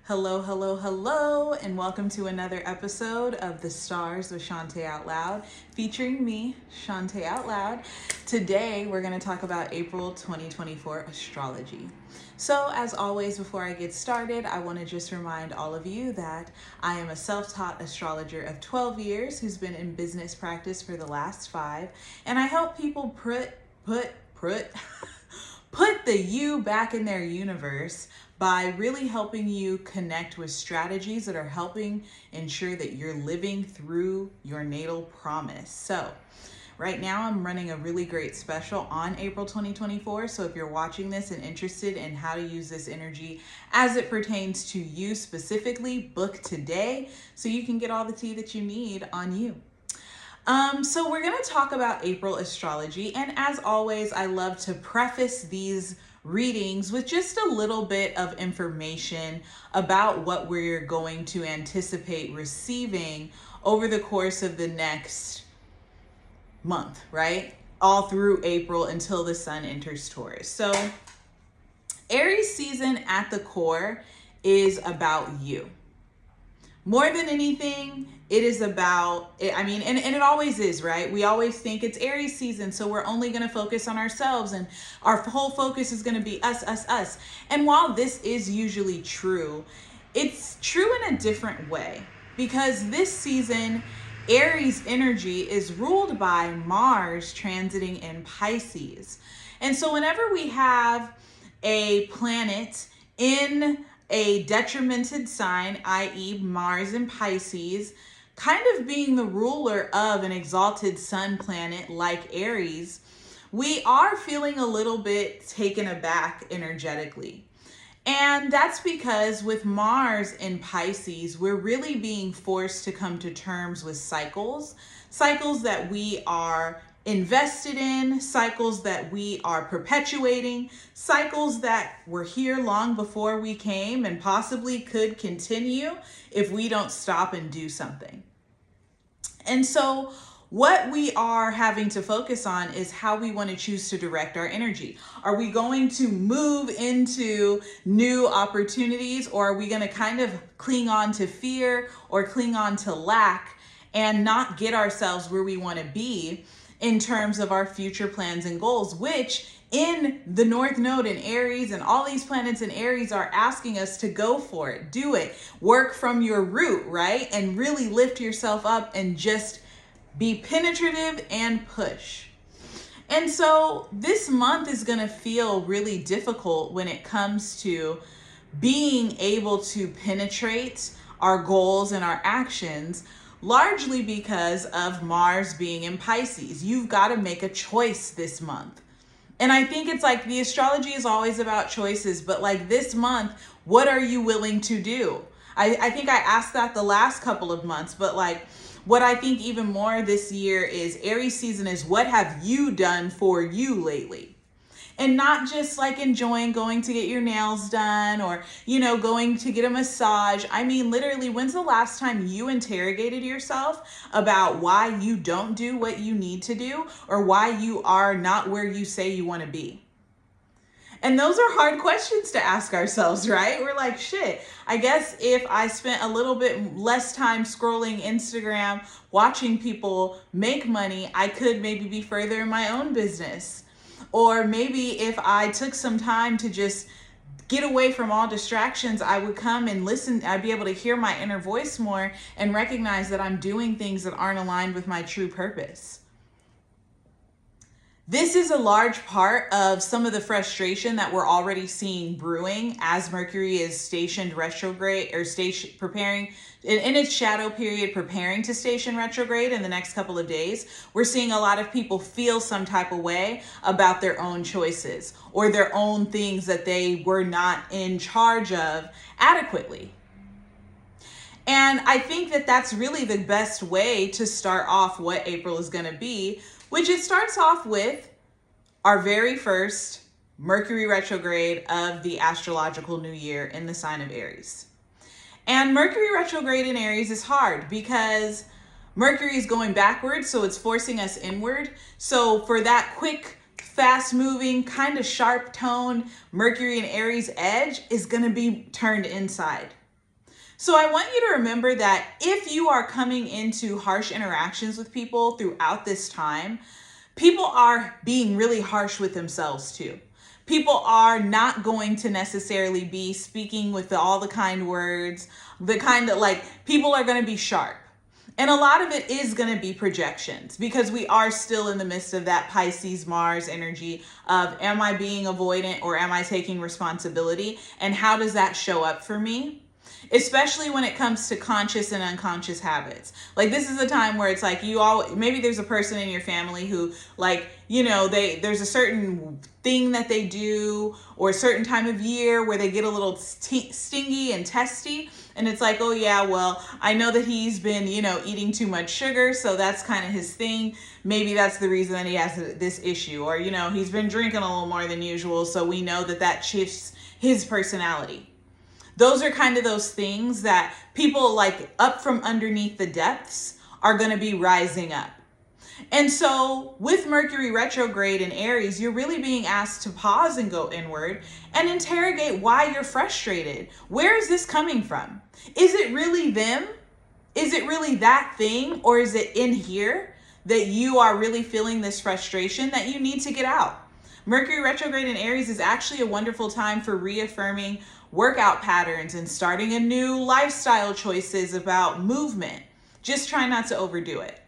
Hello, hello, hello, and welcome to another episode of The Stars with Shantae Out Loud, featuring me, Shantae Out Loud. Today, we're going to talk about April 2024 astrology. So, as always, before I get started, I want to just remind all of you that I am a self-taught astrologer of 12 years who's been in business practice for the last 5, and I help people put the you back in their universe by really helping you connect with strategies that are helping ensure that you're living through your natal promise. So right now I'm running a really great special on April 2024. So if you're watching this and interested in how to use this energy as it pertains to you specifically, book today so you can get all the tea that you need on you. So we're going to talk about April astrology, and as always, I love to preface these readings with just a little bit of information about what we're going to anticipate receiving over the course of the next month, right? All through April until the sun enters Taurus. So Aries season at the core is about you. More than anything, it is about, and it always is, right? We always think it's Aries season, so we're only going to focus on ourselves and our whole focus is going to be us. And while this is usually true, it's true in a different way because this season, Aries energy is ruled by Mars transiting in Pisces. And so whenever we have a planet in a detrimented sign, i.e. Mars in Pisces, kind of being the ruler of an exalted sun planet like Aries, we are feeling a little bit taken aback energetically. And that's because with Mars in Pisces, we're really being forced to come to terms with cycles that we are invested in, cycles that we are perpetuating, cycles that were here long before we came and possibly could continue if we don't stop and do something. And so what we are having to focus on is how we want to choose to direct our energy. Are we going to move into new opportunities, or are we going to kind of cling on to fear or cling on to lack and not get ourselves where we want to be in terms of our future plans and goals, which in the North Node in Aries and all these planets in Aries are asking us to go for it, do it, work from your root, right? And really lift yourself up and just be penetrative and push. And so this month is going to feel really difficult when it comes to being able to penetrate our goals and our actions, largely because of Mars being in Pisces. You've got to make a choice this month. And I think it's like the astrology is always about choices, but like this month, what are you willing to do? I think I asked that the last couple of months, but like what I think even more this year is Aries season is what have you done for you lately? And not just like enjoying going to get your nails done or, going to get a massage. I mean, literally, when's the last time you interrogated yourself about why you don't do what you need to do or why you are not where you say you want to be? And those are hard questions to ask ourselves, right? We're like, shit, I guess if I spent a little bit less time scrolling Instagram, watching people make money, I could maybe be further in my own business. Or maybe if I took some time to just get away from all distractions, I would come and listen. I'd be able to hear my inner voice more and recognize that I'm doing things that aren't aligned with my true purpose. This is a large part of some of the frustration that we're already seeing brewing as Mercury is stationed retrograde or preparing in its shadow period, preparing to station retrograde in the next couple of days. We're seeing a lot of people feel some type of way about their own choices or their own things that they were not in charge of adequately. And I think that that's really the best way to start off what April is going to be, which it starts off with our very first Mercury retrograde of the astrological new year in the sign of Aries. And Mercury retrograde in Aries is hard because Mercury is going backwards, so it's forcing us inward. So for that quick, fast moving, kind of sharp tone, Mercury and Aries edge is going to be turned inside. So I want you to remember that if you are coming into harsh interactions with people throughout this time, people are being really harsh with themselves too. People are not going to necessarily be speaking with all the kind words, the kind of like, people are going to be sharp. And a lot of it is going to be projections because we are still in the midst of that Pisces Mars energy of, am I being avoidant or am I taking responsibility? And how does that show up for me? Especially when it comes to conscious and unconscious habits. Like, this is a time where it's like maybe there's a person in your family who, like, you know, there's a certain thing that they do or a certain time of year where they get a little stingy and testy. And it's like, oh yeah, well, I know that he's been, you know, eating too much sugar, so that's kind of his thing. Maybe that's the reason that he has this issue. Or, you know, he's been drinking a little more than usual, so we know that shifts his personality. Those are kind of those things that people, like, up from underneath the depths are going to be rising up. And so with Mercury retrograde in Aries, you're really being asked to pause and go inward and interrogate why you're frustrated. Where is this coming from? Is it really them? Is it really that thing? Or is it in here that you are really feeling this frustration that you need to get out? Mercury retrograde in Aries is actually a wonderful time for reaffirming workout patterns and starting a new lifestyle choices about movement. Just try not to overdo it.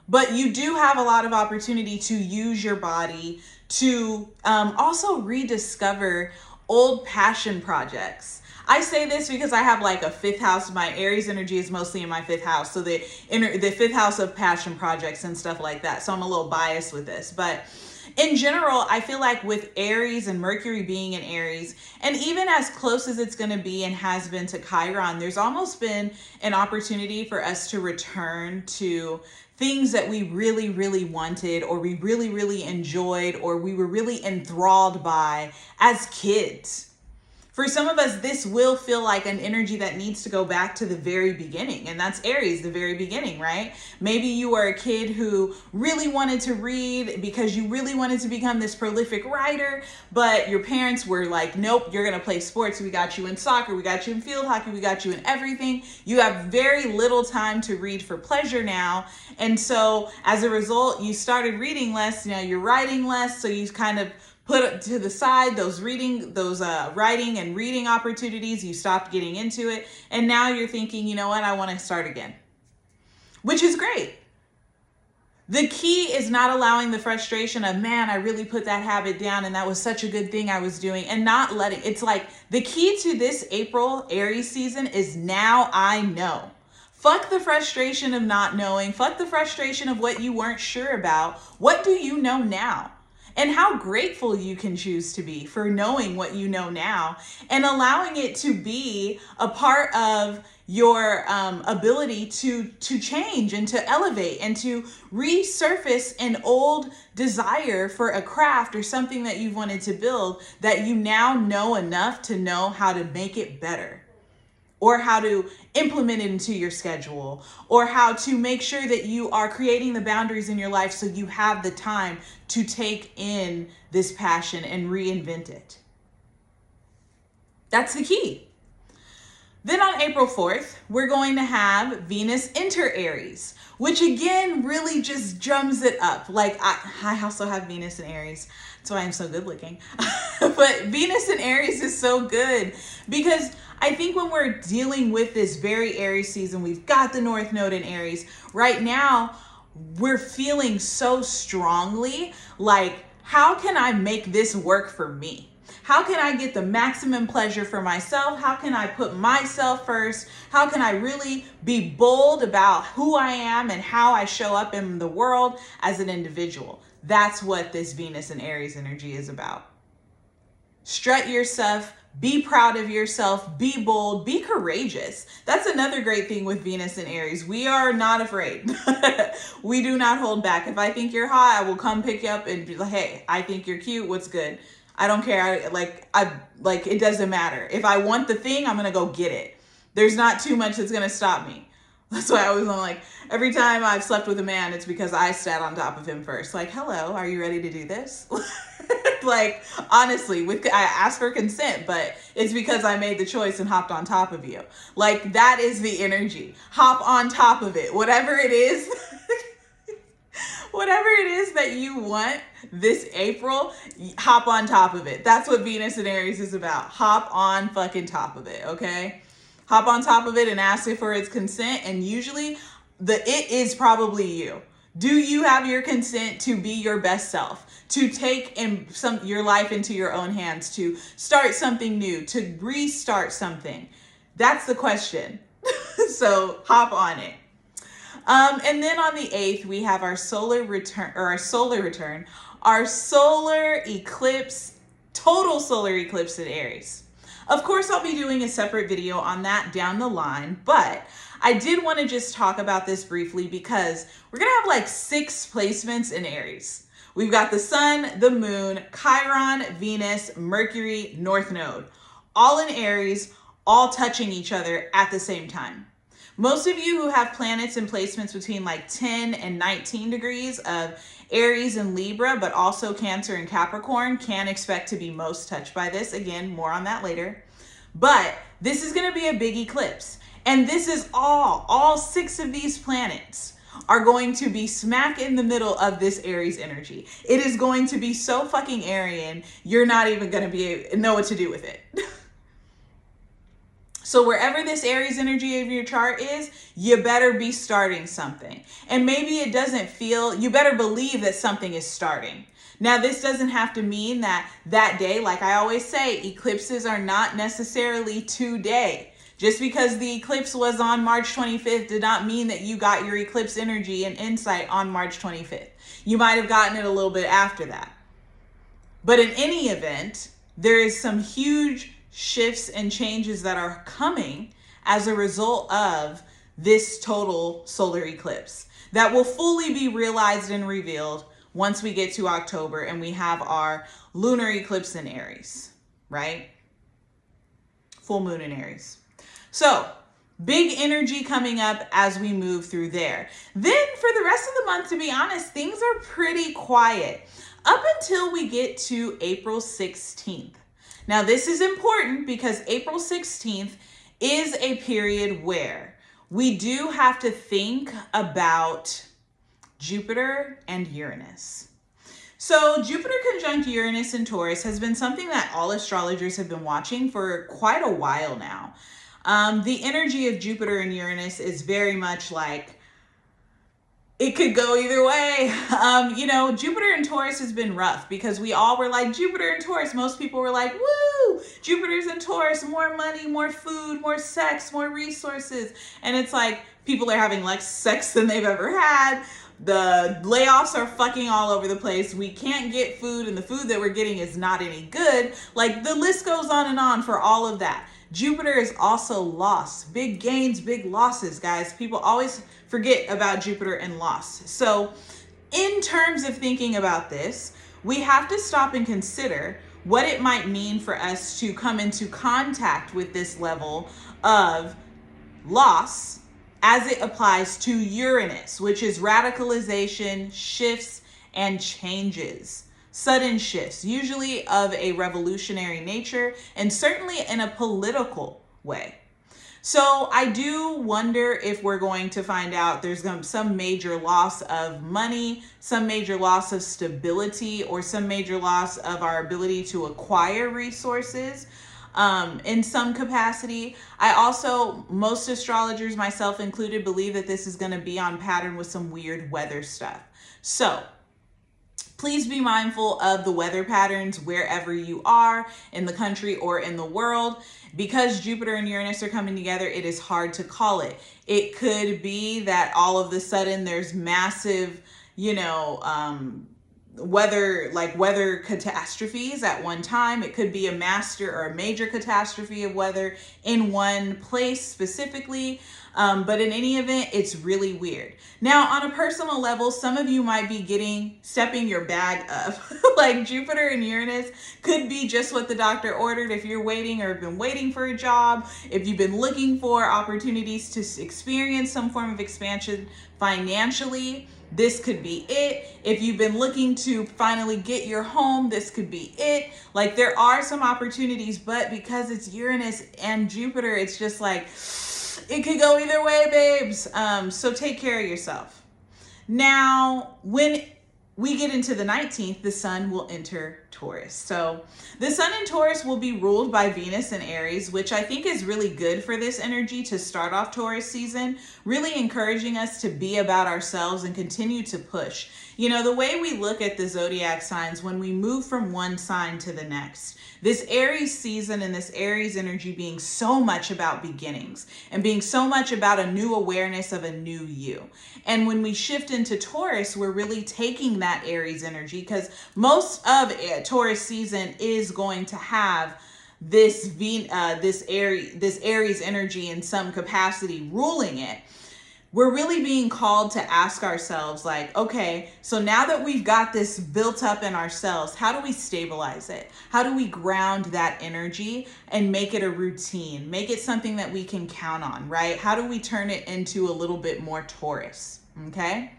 But you do have a lot of opportunity to use your body to also rediscover old passion projects. I say this because I have like a fifth house. My Aries energy is mostly in my fifth house. So the fifth house of passion projects and stuff like that. So I'm a little biased with this. But in general, I feel like with Aries and Mercury being in Aries, and even as close as it's going to be and has been to Chiron, there's almost been an opportunity for us to return to things that we really, really wanted, or we really, really enjoyed, or we were really enthralled by as kids. For some of us, this will feel like an energy that needs to go back to the very beginning. And that's Aries, the very beginning, right? Maybe you were a kid who really wanted to read because you really wanted to become this prolific writer, but your parents were like, nope, you're going to play sports. We got you in soccer. We got you in field hockey. We got you in everything. You have very little time to read for pleasure now. And so as a result, you started reading less. Now you're writing less. So you kind of put to the side those writing and reading opportunities. You stopped getting into it. And now you're thinking, you know what? I want to start again, which is great. The key is not allowing the frustration of, man, I really put that habit down and that was such a good thing I was doing, and not letting, it's like the key to this April Aries season is now I know. Fuck the frustration of not knowing. Fuck the frustration of what you weren't sure about. What do you know now? And how grateful you can choose to be for knowing what you know now and allowing it to be a part of your ability to change and to elevate and to resurface an old desire for a craft or something that you've wanted to build that you now know enough to know how to make it better, or how to implement it into your schedule, or how to make sure that you are creating the boundaries in your life so you have the time to take in this passion and reinvent it. That's the key. Then on April 4th, we're going to have Venus enter Aries, which again really just drums it up. Like I also have Venus in Aries. That's why I'm so good looking. But Venus in Aries is so good because I think when we're dealing with this very Aries season, we've got the North Node in Aries. Right now, we're feeling so strongly like, how can I make this work for me? How can I get the maximum pleasure for myself? How can I put myself first? How can I really be bold about who I am and how I show up in the world as an individual? That's what this Venus and Aries energy is about. Strut yourself, be proud of yourself, be bold, be courageous. That's another great thing with Venus and Aries. We are not afraid. We do not hold back. If I think you're hot, I will come pick you up and be like, hey, I think you're cute. What's good? I don't care. It doesn't matter. If I want the thing, I'm going to go get it. There's not too much that's going to stop me. That's why I was on, like, every time I've slept with a man, it's because I sat on top of him first. Like, hello, are you ready to do this? Like, honestly, I asked for consent, but it's because I made the choice and hopped on top of you. Like, that is the energy. Hop on top of it. Whatever it is, whatever it is that you want this April, hop on top of it. That's what Venus and Aries is about. Hop on fucking top of it, okay? Hop on top of it and ask it for its consent. And usually it is probably you. Do you have your consent to be your best self, to take your life into your own hands, to start something new, to restart something? That's the question. So hop on it. And then on the 8th, we have our solar eclipse, total solar eclipse in Aries. Of course, I'll be doing a separate video on that down the line, but I did want to just talk about this briefly because we're going to have like 6 placements in Aries. We've got the sun, the moon, Chiron, Venus, Mercury, North Node, all in Aries, all touching each other at the same time. Most of you who have planets in placements between like 10 and 19 degrees of Aries and Libra, but also Cancer and Capricorn, can expect to be most touched by this. Again, more on that later. But this is going to be a big eclipse. And this is all 6 of these planets are going to be smack in the middle of this Aries energy. It is going to be so fucking Aryan, you're not even going to know what to do with it. So wherever this Aries energy of your chart is, you better be starting something. And maybe it doesn't feel, you better believe that something is starting. Now, this doesn't have to mean that day, like I always say, eclipses are not necessarily today. Just because the eclipse was on March 25th did not mean that you got your eclipse energy and insight on March 25th. You might have gotten it a little bit after that. But in any event, there is some huge shifts and changes that are coming as a result of this total solar eclipse that will fully be realized and revealed once we get to October and we have our lunar eclipse in Aries, right? Full moon in Aries. So big energy coming up as we move through there. Then for the rest of the month, to be honest, things are pretty quiet up until we get to April 16th. Now, this is important because April 16th is a period where we do have to think about Jupiter and Uranus. So Jupiter conjunct Uranus in Taurus has been something that all astrologers have been watching for quite a while now. The energy of Jupiter and Uranus is very much like, it could go either way. Jupiter and Taurus has been rough because we all were like, Jupiter and Taurus. Most people were like, woo, Jupiter's in Taurus, more money, more food, more sex, more resources. And it's like, people are having less sex than they've ever had. The layoffs are fucking all over the place. We can't get food, and the food that we're getting is not any good. Like, the list goes on and on for all of that. Jupiter is also loss. Big gains, big losses, guys. People always forget about Jupiter and loss. So in terms of thinking about this, we have to stop and consider what it might mean for us to come into contact with this level of loss as it applies to Uranus, which is radicalization, shifts, and changes. Sudden shifts, usually of a revolutionary nature, and certainly in a political way. So I do wonder if we're going to find out there's some major loss of money, some major loss of stability, or some major loss of our ability to acquire resources in some capacity. Most astrologers, myself included, believe that this is going to be on pattern with some weird weather stuff. So please be mindful of the weather patterns wherever you are in the country or in the world. Because Jupiter and Uranus are coming together, it is hard to call it. It could be that all of a sudden there's massive, weather catastrophes at one time. It could be a master or a major catastrophe of weather in one place specifically. But in any event, it's really weird. Now, on a personal level, some of you might be stepping your bag up. Like Jupiter and Uranus could be just what the doctor ordered if you're waiting or have been waiting for a job, if you've been looking for opportunities to experience some form of expansion financially. This could be it. If you've been looking to finally get your home, this could be it. Like, there are some opportunities, but because it's Uranus and Jupiter, it's just like, it could go either way, babes. So take care of yourself. Now, when we get into the 19th, the sun will enter Taurus. So the sun in Taurus will be ruled by Venus in Aries, which I think is really good for this energy to start off Taurus season, really encouraging us to be about ourselves and continue to push. You know, the way we look at the zodiac signs, when we move from one sign to the next, this Aries season and this Aries energy being so much about beginnings and being so much about a new awareness of a new you. And when we shift into Taurus, we're really taking that Aries energy, because most of Taurus season is going to have this Aries energy in some capacity ruling it. We're really being called to ask ourselves, like, okay, so now that we've got this built up in ourselves, how do we stabilize it? How do we ground that energy and make it a routine? Make it something that we can count on, right? How do we turn it into a little bit more Taurus, okay?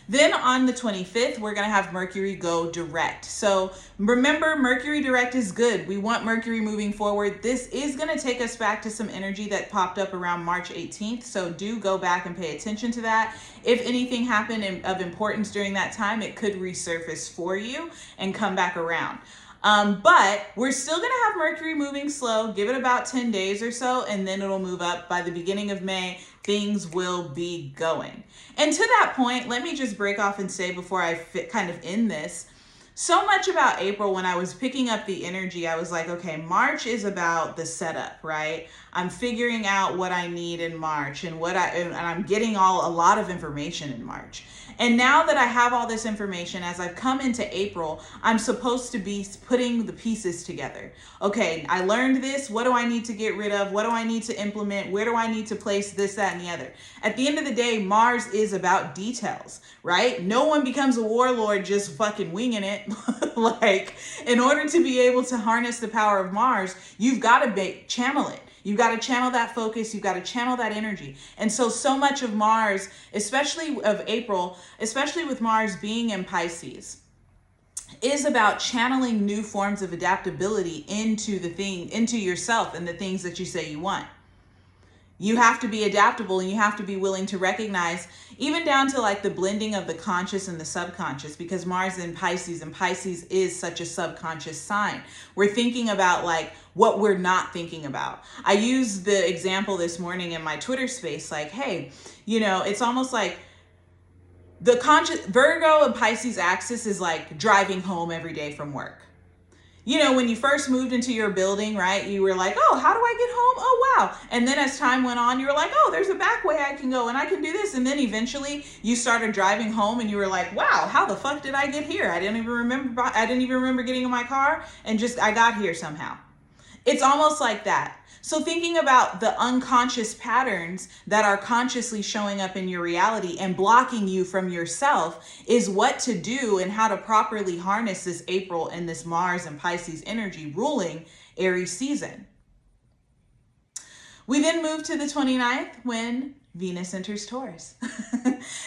Then on the 25th, we're going to have Mercury go direct. So remember, Mercury direct is good. We want Mercury moving forward. This is going to take us back to some energy that popped up around March 18th. So do go back and pay attention to that. If anything happened of importance during that time, it could resurface for you and come back around. But we're still going to have Mercury moving slow. Give it about 10 days or so, and then it'll move up. By the beginning of May, things will be going. And to that point, let me just break off and say, before I kind of end this, so much about April, when I was picking up the energy, I was like, okay, March is about the setup, right? I'm figuring out what I need in March and I'm getting a lot of information in March. And now that I have all this information, as I've come into April, I'm supposed to be putting the pieces together. Okay, I learned this. What do I need to get rid of? What do I need to implement? Where do I need to place this, that, and the other? At the end of the day, Mars is about details, right? No one becomes a warlord just fucking winging it. Like, in order to be able to harness the power of Mars, you've got to channel it. You've got to channel that focus. You've got to channel that energy. And so much of Mars, especially of April, especially with Mars being in Pisces, is about channeling new forms of adaptability into yourself and the things that you say you want. You have to be adaptable, and you have to be willing to recognize, even down to like the blending of the conscious and the subconscious, because Mars in Pisces, and Pisces is such a subconscious sign. We're thinking about like what we're not thinking about. I used the example this morning in my Twitter space, like, hey, you know, it's almost like the conscious Virgo and Pisces axis is like driving home every day from work. You know, when you first moved into your building, right, you were like, oh, how do I get home? Oh, wow. And then as time went on, you were like, oh, there's a back way I can go and I can do this. And then eventually you started driving home and you were like, wow, how the fuck did I get here? I didn't even remember getting in my car, and I got here somehow. It's almost like that. So thinking about the unconscious patterns that are consciously showing up in your reality and blocking you from yourself is what to do and how to properly harness this April and this Mars and Pisces energy ruling Aries season. We then move to the 29th when Venus enters Taurus.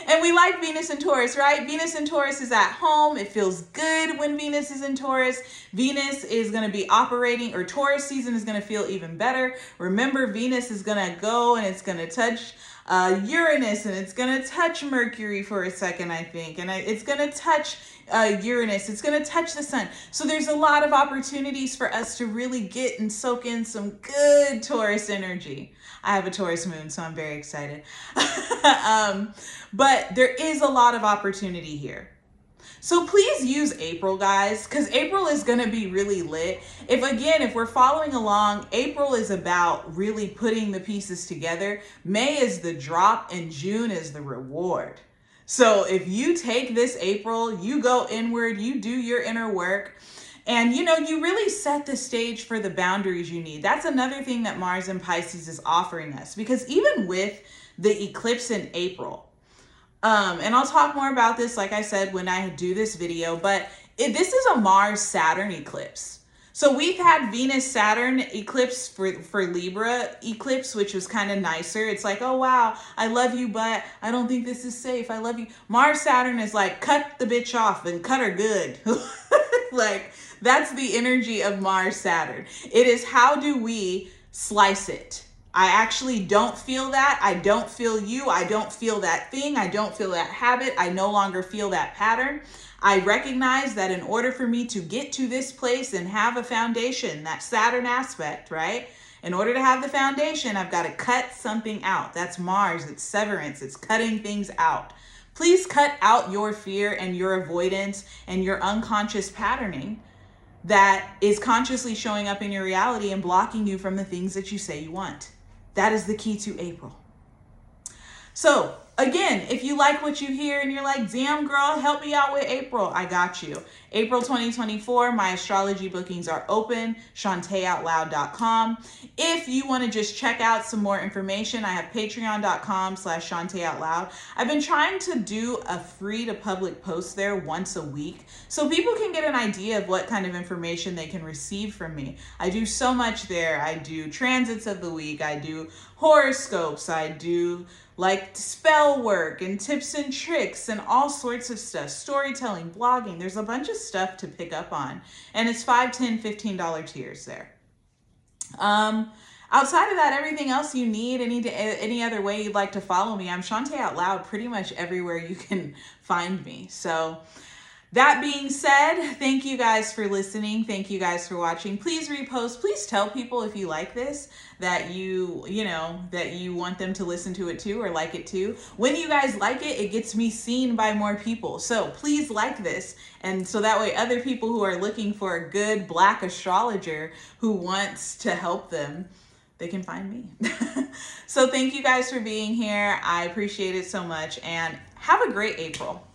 And we like Venus in Taurus, right? Venus in Taurus is at home. It feels good when Venus is in Taurus. Venus is going to be operating, or Taurus season is going to feel even better. Remember, Venus is going to go and it's going to touch Uranus, and it's going to touch Mercury for a second, I think. And it's going to touch Uranus. It's going to touch the sun. So there's a lot of opportunities for us to really get and soak in some good Taurus energy. I have a Taurus moon, so I'm very excited. But there is a lot of opportunity here. So please use April, guys, because April is going to be really lit. If we're following along, April is about really putting the pieces together. May is the drop and June is the reward. So if you take this April, you go inward, you do your inner work, and you really set the stage for the boundaries you need. That's another thing that Mars in Pisces is offering us, because even with the eclipse in April, and I'll talk more about this, like I said, when I do this video, but this is a Mars-Saturn eclipse. So we've had Venus-Saturn eclipse for Libra eclipse, which was kind of nicer. It's like, oh, wow, I love you, but I don't think this is safe. I love you. Mars-Saturn is like, cut the bitch off and cut her good. Like, that's the energy of Mars-Saturn. It is, how do we slice it? I actually don't feel that. I don't feel you. I don't feel that thing. I don't feel that habit. I no longer feel that pattern. I recognize that in order for me to get to this place and have a foundation, that Saturn aspect, right? In order to have the foundation, I've got to cut something out. That's Mars. It's severance. It's cutting things out. Please cut out your fear and your avoidance and your unconscious patterning that is consciously showing up in your reality and blocking you from the things that you say you want. That is the key to April. So again, if you like what you hear and you're like, damn girl, help me out with April, I got you. April 2024, my astrology bookings are open, shantaeoutloud.com. If you want to just check out some more information, I have patreon.com/shantaeoutloud. I've been trying to do a free to public post there once a week so people can get an idea of what kind of information they can receive from me. I do so much there. I do transits of the week. I do horoscopes. I do like spell work and tips and tricks and all sorts of stuff, storytelling, blogging. There's a bunch of stuff to pick up on, and it's $5, $10, $15 tiers there. Outside of that, everything else you need, any other way you'd like to follow me, I'm Shantae Out Loud pretty much everywhere you can find me. So that being said, thank you guys for listening. Thank you guys for watching. Please repost. Please tell people if you like this that you want them to listen to it too or like it too. When you guys like it, it gets me seen by more people. So please like this. And so that way other people who are looking for a good Black astrologer who wants to help them, they can find me. So thank you guys for being here. I appreciate it so much, and have a great April.